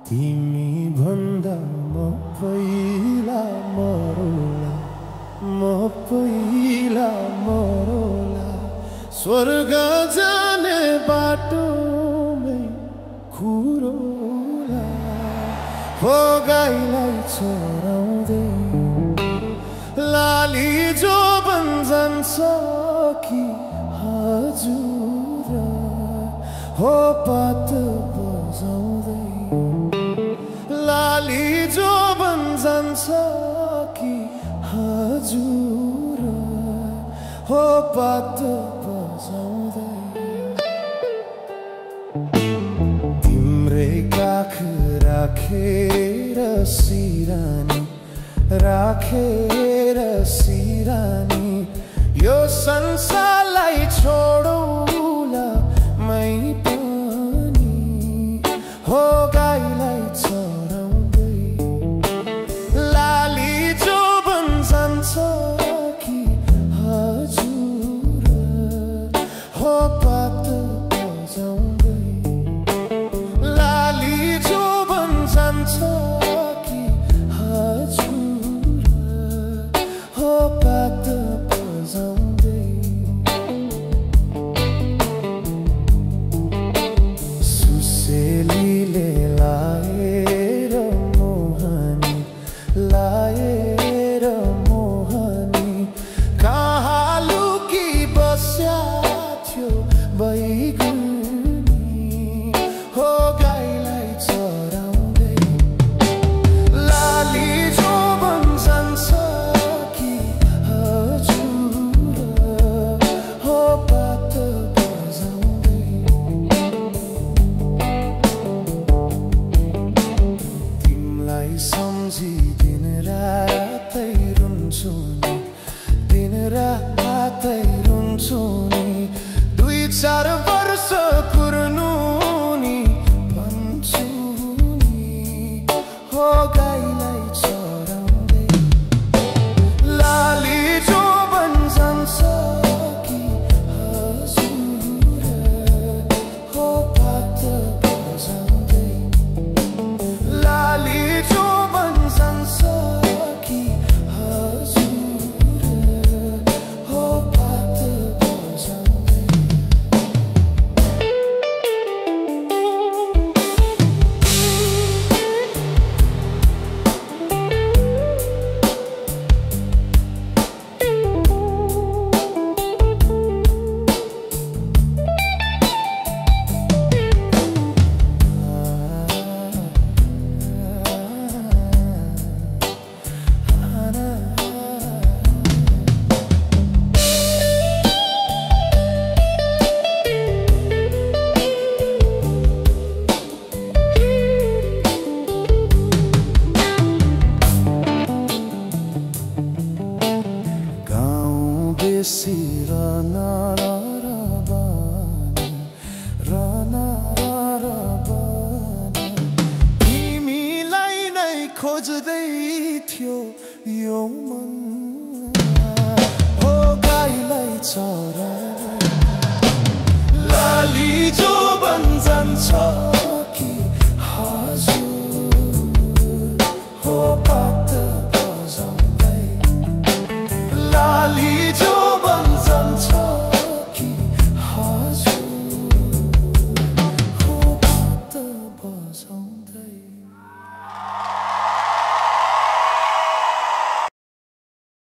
तिमी भन्दा म पहिला मरौला, म पहिला मरौला। स्वर्ग जाने बाटोमै खुरौला, हो गाईलाई चराउँदै लाली जो जान्छ कि हजुर, हो पात बजाउँदै लाली जो जान्छ कि हजुर, हो पात बजाउँदै। तिम्रै काख राखेर सिरानी, राखेर सिरानी, यो संसारलाई छोडौला मै पनि, हो गाईलाई चराउँदै लाली जो जान्छ कि हजुर, हो पात बजाउँदै लाली जो जान्छ कि हजुर, हो पात बजाउँदै। सुसेलीले लाएर मोहनी, लाएर मोहनी, कहाँ लुकी बस्या थियो बैगुनी, हो गाईलाई चराउँदै लाली जो जान्छ कि हजुर, हो पात बजाउँदै। तिमीलाई सम्झी दिन रातै रुन्छु नि, दिन रातै रुन्छु नि, 2-4 वर्ष कुर्नु नि भन्छु नि, हो गाईलाई चराउँदै लाली जो जान्छ कि हजुर, हो पात बजाउँदै लाली जो जान्छ कि हजुर, हो पात बजाउँदै। बेसी रना तिमीलाई नै खोज्दै थियो यो मन, हो गाईलाई चराउँदै लाली जो जान्छ